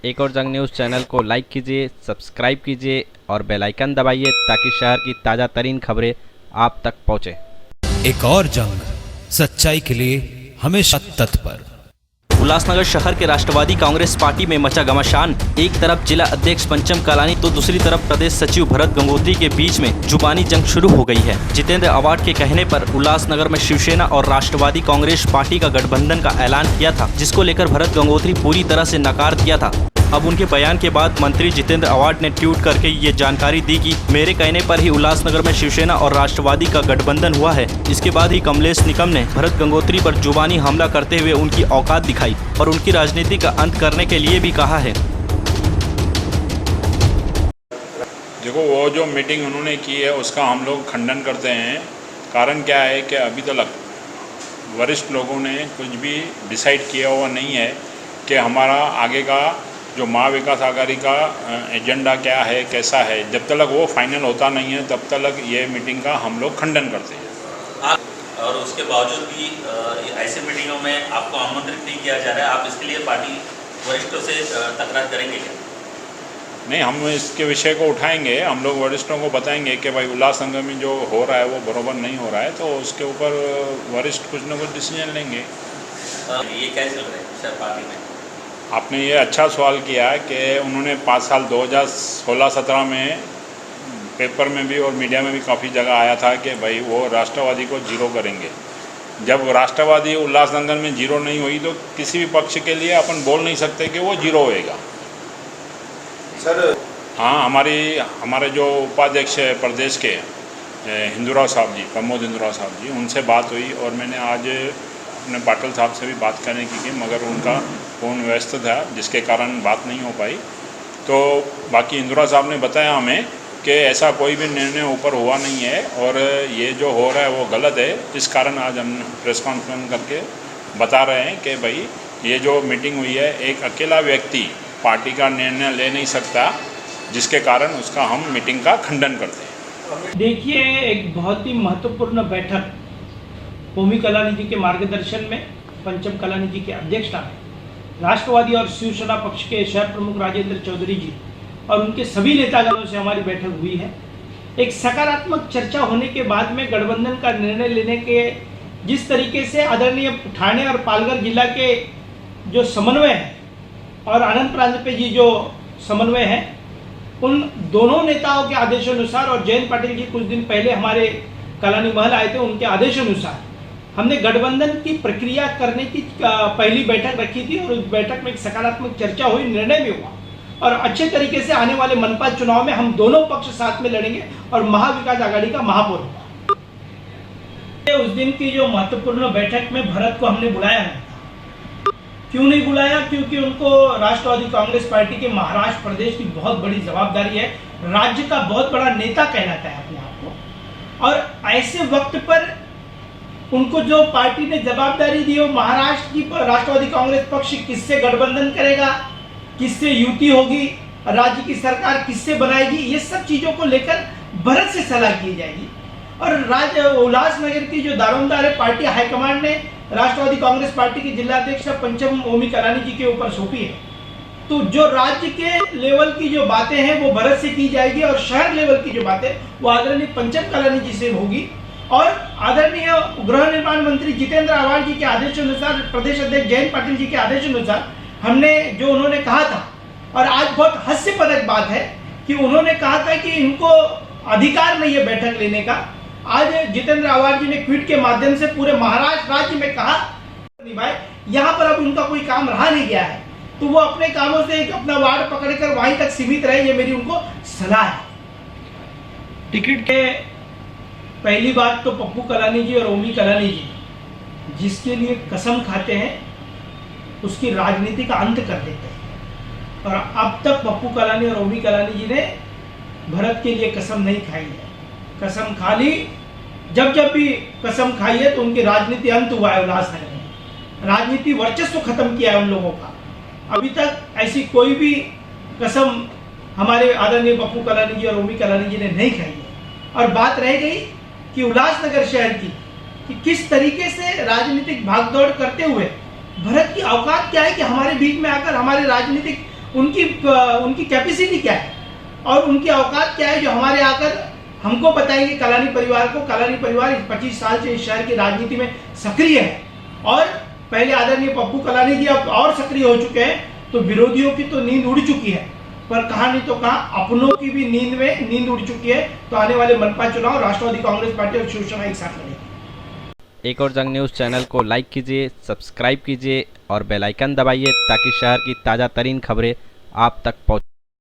एक और जंग न्यूज़ चैनल को लाइक कीजिए, सब्सक्राइब कीजिए और बेल आइकन दबाइए ताकि शहर की ताज़ा तरीन खबरें आप तक पहुँचे। एक और जंग, सच्चाई के लिए हमेशा तत्पर। उल्लासनगर शहर के राष्ट्रवादी कांग्रेस पार्टी में मचा घमासान। एक तरफ जिला अध्यक्ष पंचम कालानी तो दूसरी तरफ प्रदेश सचिव भरत गंगोत्री के बीच में जुबानी जंग शुरू हो गई है। जितेंद्र आवाड के कहने पर उल्लासनगर में शिवसेना और राष्ट्रवादी कांग्रेस पार्टी का गठबंधन का ऐलान किया था, जिसको लेकर भरत गंगोत्री पूरी तरह से नकार दिया था। अब उनके बयान के बाद मंत्री जितेंद्र आवाड ने ट्वीट करके ये जानकारी दी कि मेरे कहने पर ही उल्लासनगर में शिवसेना और राष्ट्रवादी का गठबंधन हुआ है। इसके बाद ही कमलेश निकम ने भरत गंगोत्री पर जुबानी हमला करते हुए उनकी औकात दिखाई और उनकी राजनीति का अंत करने के लिए भी कहा है। देखो, वो जो मीटिंग उन्होंने की है उसका हम लोग खंडन करते हैं। कारण क्या है कि अभी तक वरिष्ठ लोगों ने कुछ भी डिसाइड किया हुआ नहीं है कि हमारा आगे का जो महा विकास आघाड़ी का एजेंडा क्या है, कैसा है। जब तक वो फाइनल होता नहीं है तब तक ये मीटिंग का हम लोग खंडन करते हैं। और उसके बावजूद भी ऐसे मीटिंगों में आपको आमंत्रित नहीं किया जा रहा है, आप इसके लिए पार्टी वरिष्ठों से तकरार करेंगे क्या? नहीं, हम इसके विषय को उठाएंगे। हम लोग वरिष्ठों को बताएंगे कि भाई उल्लासनगर में जो हो रहा है वो बराबर नहीं हो रहा है, तो उसके ऊपर वरिष्ठ कुछ न कुछ डिसीजन लेंगे। ये क्या चल रहा है सर पार्टी में? आपने ये अच्छा सवाल किया है कि उन्होंने 5 साल 2016-17 में पेपर में भी और मीडिया में भी काफ़ी जगह आया था कि भाई वो राष्ट्रवादी को जीरो करेंगे। जब राष्ट्रवादी उल्लासनगर में जीरो नहीं हुई तो किसी भी पक्ष के लिए अपन बोल नहीं सकते कि वो जीरो होएगा। सर हाँ, हमारे जो उपाध्यक्ष है प्रदेश के हिंदुराव साहब जी, प्रमोद हिंदुराव साहब जी, उनसे बात हुई और मैंने आज अपने पाटिल साहब से भी बात करने की मगर उनका फ़ोन व्यस्त था जिसके कारण बात नहीं हो पाई। तो बाकी हिंदुराव साहब ने बताया हमें कि ऐसा कोई भी निर्णय ऊपर हुआ नहीं है और ये जो हो रहा है वो गलत है। इस कारण आज हम प्रेस कॉन्फ्रेंस करके बता रहे हैं कि भाई ये जो मीटिंग हुई है, एक अकेला व्यक्ति पार्टी का निर्णय ले नहीं सकता, जिसके कारण उसका हम मीटिंग का खंडन करते हैं। देखिए, एक बहुत ही महत्वपूर्ण बैठक ओमी कलानी जी के मार्गदर्शन में, पंचम कलानी जी की अध्यक्षता में राष्ट्रवादी और शिवसेना पक्ष के शहर प्रमुख राजेंद्र चौधरी जी और उनके सभी नेतागणों से हमारी बैठक हुई है। एक सकारात्मक चर्चा होने के बाद में गठबंधन का निर्णय लेने के जिस तरीके से आदरणीय ठाणे और पालघर जिला के जो समन्वय है और आनंद प्रांजपे जी जो समन्वय है, उन दोनों नेताओं के आदेशानुसार और जयंत पाटिल जी कुछ दिन पहले हमारे कलानी महल आए थे, उनके आदेशानुसार हमने गठबंधन की प्रक्रिया करने की पहली बैठक रखी थी और उस बैठक में एक सकारात्मक चर्चा हुई, निर्णय भी हुआ और अच्छे तरीके से आने वाले मनपा चुनाव में हम दोनों पक्ष साथ में लड़ेंगे और महाविकास आघाड़ी का महापौर होगा। उस दिन की जो महत्वपूर्ण बैठक में भरत को हमने बुलाया नहीं था। क्यों नहीं बुलाया? क्योंकि उनको राष्ट्रवादी कांग्रेस पार्टी के महाराष्ट्र प्रदेश की बहुत बड़ी जवाबदारी है, राज्य का बहुत बड़ा नेता कहलाता है अपने आप को, और ऐसे वक्त पर उनको जो पार्टी ने जवाबदारी दी हो, महाराष्ट्र की राष्ट्रवादी कांग्रेस पक्ष किससे गठबंधन करेगा, किससे युति होगी, राज्य की सरकार किससे बनाएगी, ये सब चीजों को लेकर भरत से सलाह की जाएगी। और उल्लासनगर की जो दारोमदार है, पार्टी हाईकमांड ने राष्ट्रवादी कांग्रेस पार्टी के जिलाध्यक्ष पंचम ओमी कलानी जी के ऊपर सौंपी है। तो जो राज्य के लेवल की जो बातें हैं वो भरत से की जाएगी और शहर लेवल की जो बातें वो आदरणीय पंचम कलानी जी से होगी। और आदरणीय गृह निर्माण मंत्री जितेंद्र आवाड जी के आदेशानुसार, प्रदेश अध्यक्ष जयंत पाटिल जी के आदेशानुसार हमने जो उन्होंने कहा था, और आज बहुत हास्यपदक बात है कि उन्होंने कहा था कि इनको अधिकार नहीं है बैठक लेने का। आज जितेंद्र आवाड जी ने ट्वीट के माध्यम से पूरे महाराष्ट्र राज्य में कहा निभाए, यहाँ पर अब उनका कोई काम रहा नहीं गया है तो वो अपने कामों से एक अपना वार्ड पकड़कर वहीं तक सीमित रहे, ये मेरी उनको सलाह है। टिकट के पहली बात तो पप्पू कलानी जी और ओमी कलानी जी जिसके लिए कसम खाते हैं उसकी राजनीति का अंत कर देते हैं, और अब तक पप्पू कलानी और ओमी कलानी जी ने भरत के लिए कसम नहीं खाई है। कसम खा ली, जब भी कसम खाई है तो उनकी राजनीति अंत हुआ है। उल्लासनगर में राजनीति वर्चस्व खत्म किया है उन लोगों का। अभी तक ऐसी कोई भी कसम हमारे आदरणीय पप्पू कलानी जी और ओमी कलानी जी ने नहीं खाई है। और बात रह गई कि उल्लासनगर शहर की कि किस तरीके से राजनीतिक भागदौड़ करते हुए भरत की औकात क्या है कि हमारे बीच में आकर हमारे राजनीतिक उनकी कैपेसिटी क्या है और उनकी औकात क्या है जो हमारे आकर हमको बताएंगे कलानी परिवार को। कलानी परिवार 25 साल से इस शहर की राजनीति में सक्रिय है और पहले आदरणीय पप्पू कलानी जी अब और सक्रिय हो चुके हैं, तो विरोधियों की तो नींद उड़ चुकी है, पर कहाँ नहीं तो कहाँ अपनों की भी नींद उड़ चुकी है। तो आने वाले मनपा चुनाव राष्ट्रवादी कांग्रेस पार्टी और शिवसेना एक साथ लड़ेगी। एक और जंग न्यूज़ चैनल को लाइक कीजिए, सब्सक्राइब कीजिए और बेल आइकन दबाइए ताकि शहर की ताज़ा तरीन खबरें आप तक पहुँच